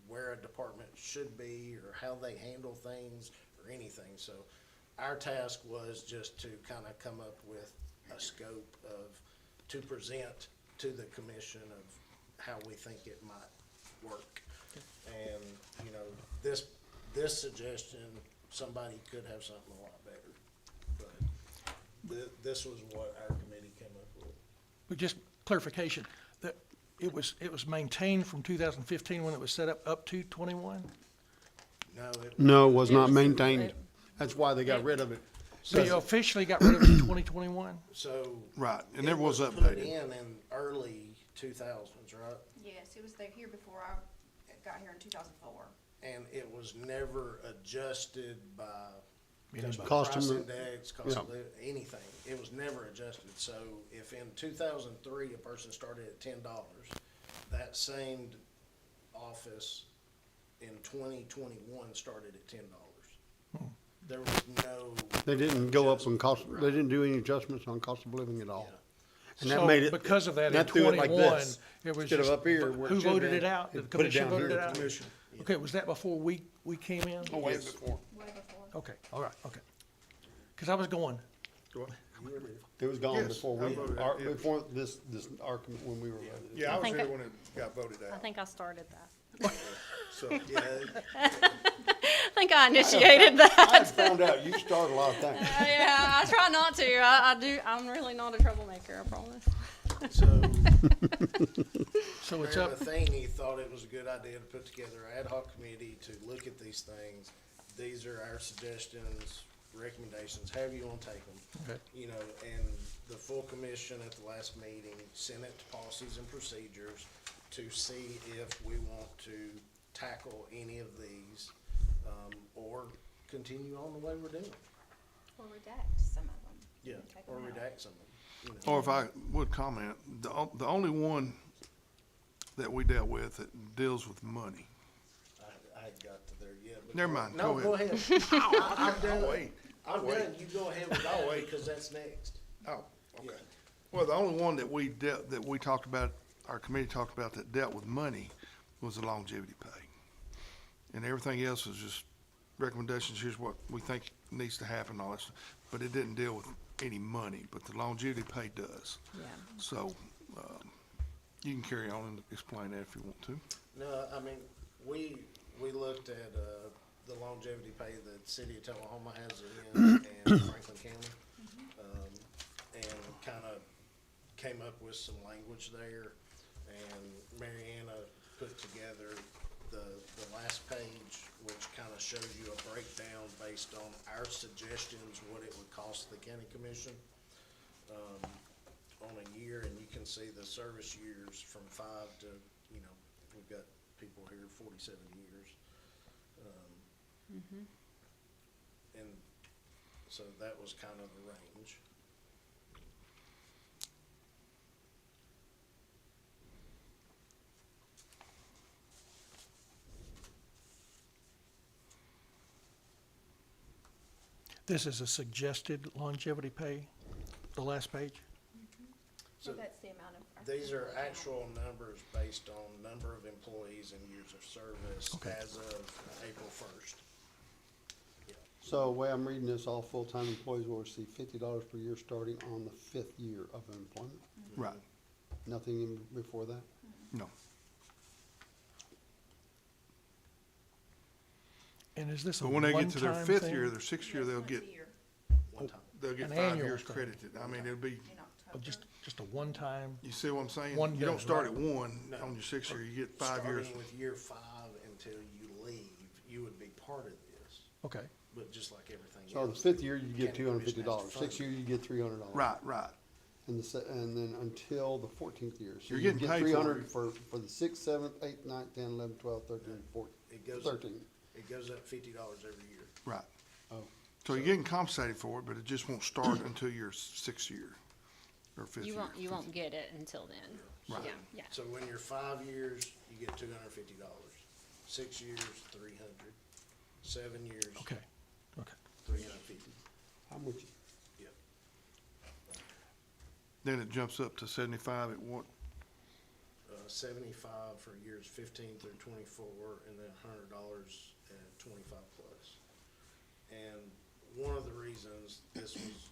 where a department should be or how they handle things or anything. So our task was just to kind of come up with a scope to present to the commission of how we think it might work. And, you know, this suggestion, somebody could have something a lot better. But this was what our committee came up with. But just clarification, that it was maintained from 2015 when it was set up to 21? No, it was not was- maintained. That's why they got rid of it. So you officially got rid of it in 2021? So. Right, and it it was Put updated. in early 2000s, right? Yes, it was there here before I got here in 2004. And it was never adjusted by Anybody. Cost price of- index, cost of anything. It was never adjusted. So if in 2003, a person started at $10, that same office in 2021 started at $10. There was no. They didn't go up on cost, they didn't do any adjustments on cost of living at all. Yeah. And that So made it. because of that, in that threw it like 21, this, it was instead of just, up here where it who should've voted been, it out? The and put it commission down voted here. it out? Commission. Okay, was that before we came in? Oh, way Yes. before. Way before. Okay, all right, okay. Because I was going, It was gone Yes, before I we, voted our, it. before this, when we were. Yeah, I I was think here I- when it got voted I out, think I started that. so. Yeah, I think I initiated that. I found out you started a lot of things. Yeah, I try not to. I do. I'm really not a troublemaker, I promise. so so it's Mayor up, Matheny thought it was a good idea to put together an ad hoc committee to look at these things. These are our suggestions, recommendations, however you want to take them. Okay. You know, and the full commission at the last meeting sent it to policies and procedures to see if we want to tackle any of these, or continue on the way we're doing. Or redact some of them. Yeah, Take or them out. redact some of them. Or if I would comment, the only one that we dealt with that deals with money. I ain't got to there yet. but Never mind, No, go go ahead. I'm done. wait. I'm wait. done. You go ahead with all because that's next. Oh, okay. Well, the only one that we talked about, our committee talked about that dealt with money was the longevity pay. And everything else was just recommendations, here's what we think needs to happen, all that stuff. But it didn't deal with any money, but the longevity pay does. Yeah. So, you can carry on and explain that if you want to. No, I mean, we looked at, the longevity pay that the city of Tullahoma has in and Franklin County. And kinda came up with some language there. And Mariana put together the last page, which kinda shows you a breakdown based on our suggestions, what it would cost the county commission, on a year, and you can see the service years from 5 to, we've got people here 47 years. And so that was kind of the range. This is a suggested longevity pay, the last page? So that's the amount of. these are actual numbers based on number of employees and years of service Okay. as of April 1st. So the way I'm reading this, all full-time employees will receive $50 per year starting on the 5th year of employment. Right. Nothing in before that? No. And is this a But when they get to their one-time fifth thing? year, their sixth year, they'll get One time. They'll get An 5 annual years thing. credited. I mean, it'll be, In Oh, October. just a one-time? you see what I'm saying? One You don't goes, start right. at one No. on your sixth year, you get 5 years. Starting with year 5 until you leave, you would be part of this, Okay, but just like everything else. So the 5th year, you get County commission has $250. to Sixth fund year, you get $300. Right. And and then until the 14th year. So You're you getting get paid for 300 it. for the 6th, 7th, 8th, 9th, 10th, 11th, 12th, 13th, 14th, It goes, 13th. it goes up $50 every year. Right. Oh, So you're getting compensated for it, but it just won't start until your sixth year or fifth year. You won't get it until then. Right. Yeah. So when you're 5 years, you get $250. 6 years, 300. 7 years, okay. 350. I'm with you. Yep. Then it jumps up to 75 at what? 75 for years 15 through 24, and then $100 at 25 plus. And one of the reasons this was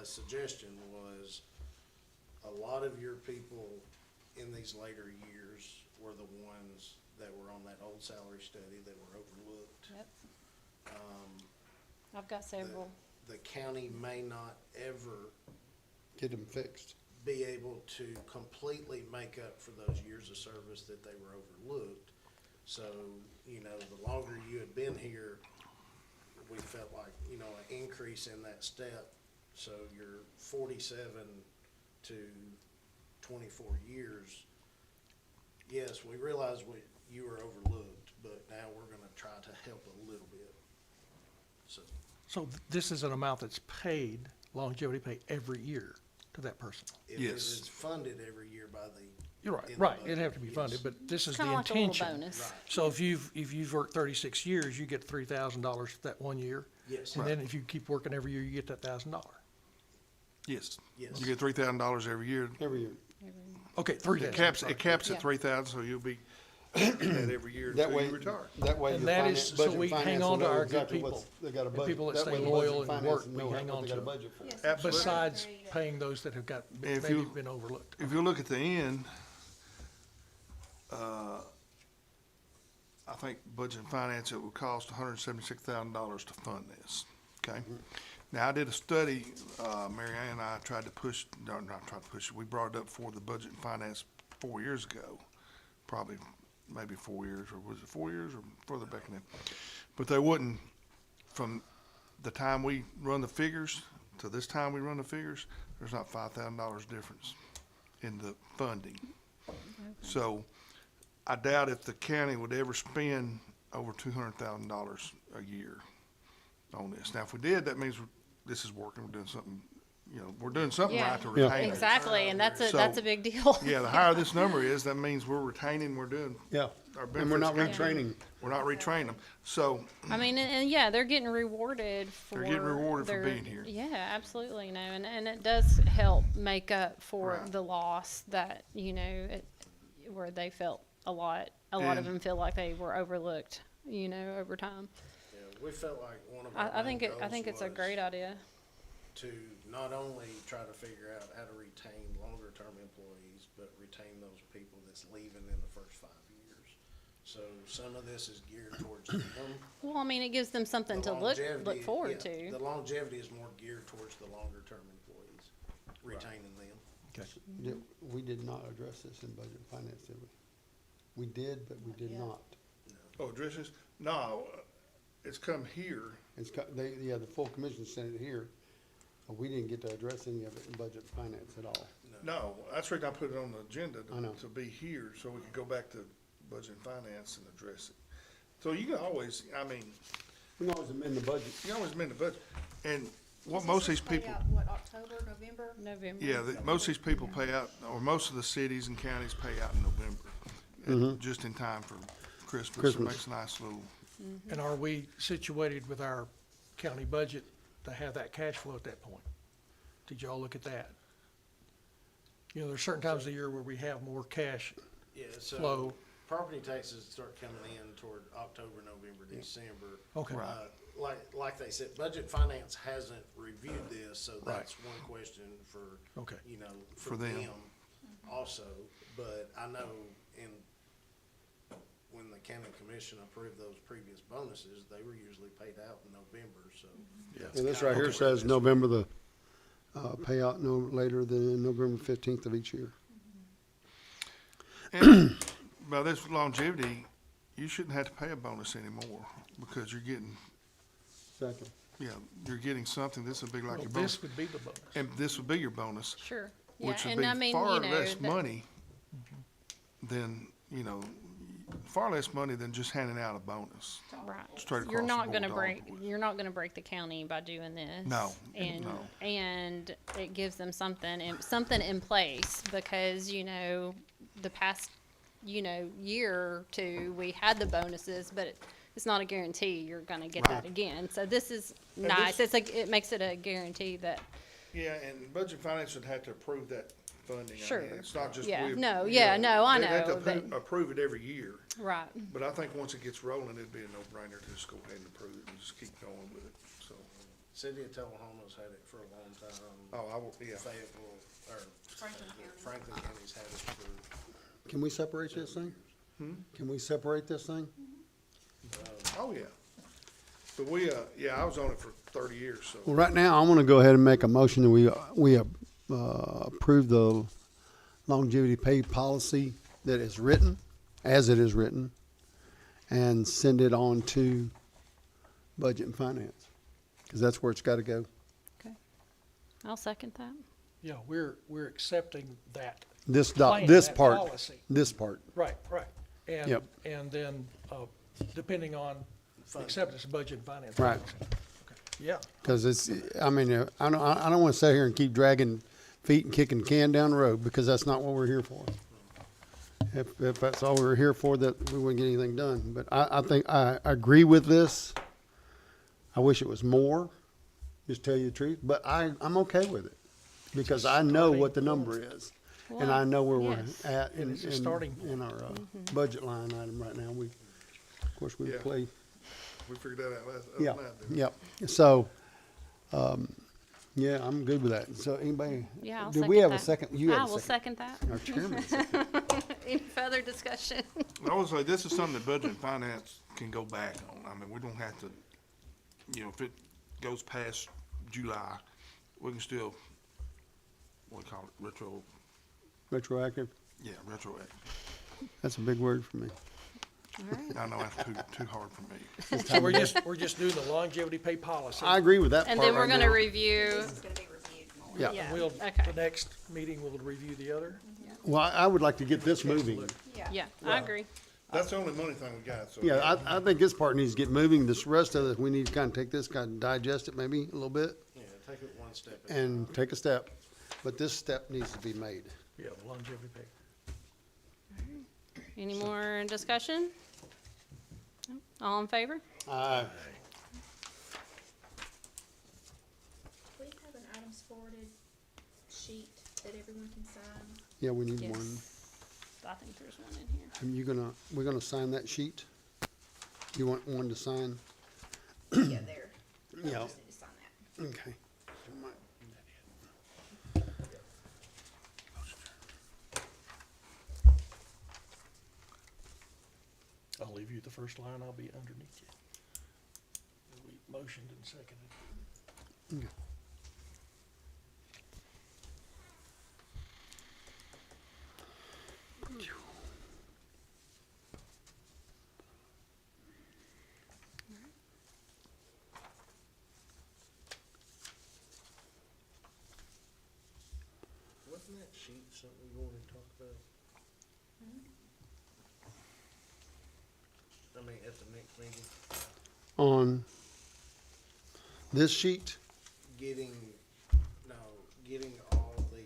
a suggestion was a lot of your people in these later years were the ones that were on that old salary study that were overlooked. Yep. I've got several. The county may not ever Get them fixed. be able to completely make up for those years of service that they were overlooked. So, the longer you had been here, we felt like, an increase in that step. So you're 47 to 24 years. Yes, we realize you were overlooked, but now we're gonna try to help a little bit. So This is an amount that's paid, longevity pay, every year to that person? it Yes. is funded every year by the. You're in right, the it'd have to be budget, funded, yes. but this is Kind the of like a little intention. bonus. Right. So if you've worked 36 years, you get $3,000 that one year. Yes. And then if you keep working every year, you get that $1,000. Yes. Yes. You get $3,000 every year. Every year. Okay, It 3,000. caps Yeah. at 3,000, so you'll be that every year That until way, you retire. that way And the that finance, is so budget we and hang finance on will to know our good exactly people. what's, they got a The budget. people that That stay way the loyal budget and finance work, will we know hang what on they got a to. budget for. Yes, Absolutely. Besides paying those that have got, If maybe you- been overlooked. If you look at the end, I think budget and finance, it would cost $176,000 to fund this, okay? Now, I did a study, Mary Ann and I tried to push, no, not tried to push it, we brought it up for the budget and finance 4 years ago, probably, maybe 4 years, or was it 4 years or further back in there? But they wouldn't, from the time we run the figures to this time we run the figures, there's not $5,000 difference in the funding. So I doubt if the county would ever spend over $200,000 a year on this. Now, if we did, that means this is working, we're doing something, you know, we're doing something Yeah. right to retain them. Exactly, and that's So- a big deal. Yeah, the higher this number is, that means we're retaining, we're doing Yeah, our and we're not benefits. retraining. We're not retraining them. So, I mean, and yeah, they're getting rewarded for. They're getting rewarded for their- being here. Yeah, absolutely, you know, and it does help make up for Right. the loss that, you know, where they felt a lot of And- them feel like they were overlooked, you know, over time. Yeah, we felt like one of our I main think it's a goals great was idea. to not only try to figure out how to retain longer-term employees, but retain those people that's leaving in the first 5 years. So some of this is geared towards them. Well, I mean, it gives them something The to look longevity- forward yeah, The to. longevity is more geared towards the longer-term employees, retaining them. We did not address this in budget and finance, did we? We did, but we did not. oh, addresses? No, it's come here. The full commission sent it here, but we didn't get to address any of it in budget and finance at all. No, that's the reason I put it on the agenda I know. to be here, so we could go back to budget and finance and address it. So you can always, I mean, We can always amend the budget. you can always amend the budget. And what most of these people, What, October, November? November. yeah, most of these people pay out, or most of the cities and counties pay out in November. And just in time for Christmas. It Christmas. makes a nice little, And are we situated with our county budget to have that cash flow at that point? Did y'all look at that? You know, there's certain times of the year where we have more cash Yeah, so flow. property taxes start coming in toward October, November, December. Okay. Like they said, budget finance hasn't reviewed this, so Right. that's one question for, Okay. you know, For for them. them also. But I know when the county commission approved those previous bonuses, they were usually paid out in November, so. yeah. And this right here says November the, payout no later than November 15th of each year. And by this longevity, you shouldn't have to pay a bonus anymore because you're getting, Second. yeah, you're getting something. This would be like Well, your bonus. this would be the bonus. And this would be your bonus, Sure. Yeah, which would and I be mean, far you know, less that- money than, you know, far less money than just handing out a bonus. Right. Straight You're across the not board gonna to all break, boys. you're not gonna break the county by doing this. No, And, no. and it gives them something in place because, you know, the past, you know, year or two, we had the bonuses, but it's not a guarantee you're gonna get that Right. again. So this is And nice. this- It makes it a guarantee that, Yeah, and budget finance would have to approve that funding. I mean, Sure. It's not just. Yeah, we- no, you yeah, no, I they'd have to know, but- approve it every year. right. But I think once it gets rolling, it'd be a no-brainer to just go ahead and approve it and just keep going with it, so. City of Tullahoma's had it for a long time. Oh, I will, yeah. Fayetteville, or Franklin County's had it for, Can we separate this thing? Can we separate this thing? Oh, yeah. But we, yeah, I was on it for 30 years, so. Well, right now, I want to go ahead and make a motion that we approve the longevity pay policy that is written, as it is written, and send it on to budget and finance, because that's where it's got to go. Okay. I'll second that. Yeah, we're accepting that. This plan, this that part, policy. this part. Right, right. And, Yep. and then, depending on acceptance of budget and finance. Right. Okay. Yeah, Because it's, I mean, I don't want to sit here and keep dragging feet and kicking the can down the road, because that's not what we're here for. If that's all we were here for, that we wouldn't get anything done. But I think I agree with this. I wish it was more, just tell you the truth, but I'm okay with it. Because I know what the number is, and I know where we're Yes. at in, It's a starting in our budget line item right now. We, of course, we Yeah. play. We figured that out last, Yeah, other night, didn't we? yep. So, yeah, I'm good with that. So anybody? Yeah, I'll Did we have a second second? You I had a will second. second that. Our chairman seconded. Any further discussion? I would say this is something that budget and finance can go back on. I mean, we don't have to, you know, if it goes past July, we can still, what do you call it, Retroactive. retroactive. That's a big word for me. All right. I know that's too hard for me. so we're just doing the longevity pay policy. I agree with that And part then we're right gonna now. review, It's gonna be reviewed more. Yeah. yeah, We'll, okay. the next meeting, we'll review the other. Well, I would like to get this moving. Yeah, I agree. That's the only money thing we got, so. Yeah, I think this part needs to get moving. This rest of it, we need to kind of take this, kind of digest it maybe a little bit. yeah, take it one one step at a and time. take a step, but this step needs to be made. Yeah, longevity pay. Any more discussion? No? All in favor? We have an items forwarded sheet that everyone can sign. Yeah, we need Yes. one. I think there's one in here. We're gonna sign that sheet? You want one to sign? Yeah, there. Yeah. Just need to sign that. Okay. I'll leave you the first line, I'll be underneath you. We motioned and seconded. Okay. Wasn't that sheet something we wanted to talk about? I mean, at the next meeting, On this sheet, getting all the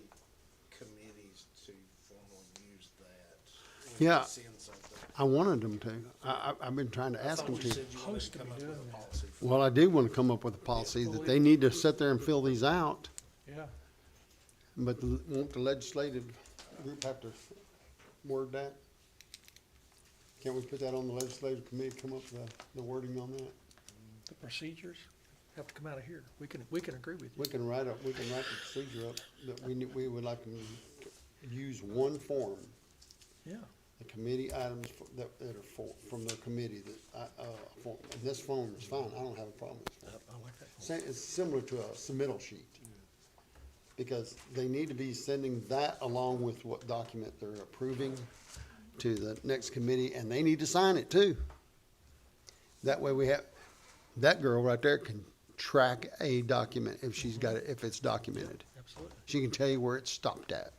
committees to formally use that. when we Yeah. Send something. I wanted them to. I've been trying to I ask thought them you to. said you wanted to come up with a policy. for Well, I do want to come up with a policy that they need to sit there and fill these out, Yeah, but won't the legislative group have to word that? Can't we put that on the legislative committee, come up with the wording on that? the procedures have to come out of here. We can agree with you. We can write the procedure up that we would like to use one form, Yeah, the committee items that are from their committee that, and this form is fine, I don't have a problem with this form. I like that. It's similar to a submittal sheet. Because they need to be sending that along with what document they're approving to the next committee, and they need to sign it too. That way that girl right there can track a document if she's got it, if it's documented. Absolutely. She can tell you where it stopped at.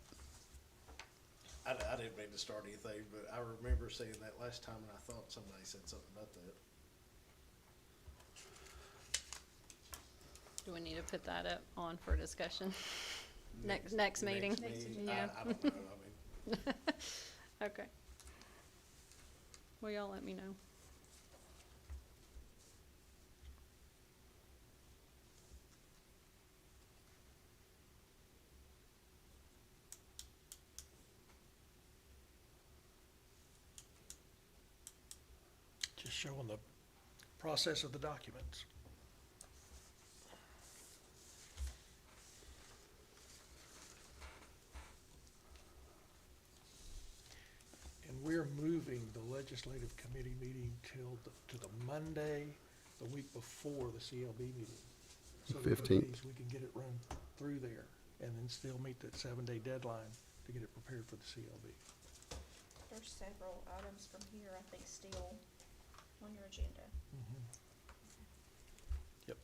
I didn't mean to start anything, but I remember seeing that last time and I thought somebody said something about that. Do we need to put that up on for discussion? Next meeting? Yeah. I don't know, I mean. Okay. Well, y'all let me know. Just showing the process of the documents. And we're moving the legislative committee meeting to the Monday, the week before the CLB meeting. So that the 15th. meetings, we can get it run through there and then still meet that 7-day deadline to get it prepared for the CLB. There's several items from here, I think, still on your agenda. Yep.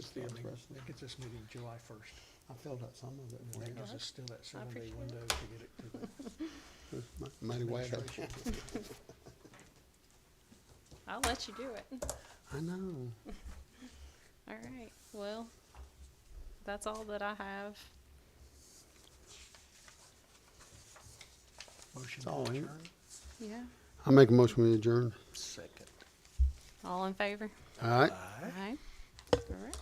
Still, that gets this meeting July 1st. I filled out some of it for That you. gives us still that 7-day appreciate it. window to get it to the Mighty way ahead. administration. I'll let you do it. I know. All right, well, that's all that I have. Motion It's all to in. adjourn. Yeah. I make a motion we adjourn. Second. All in favor? All right. Aye. Aye. All right.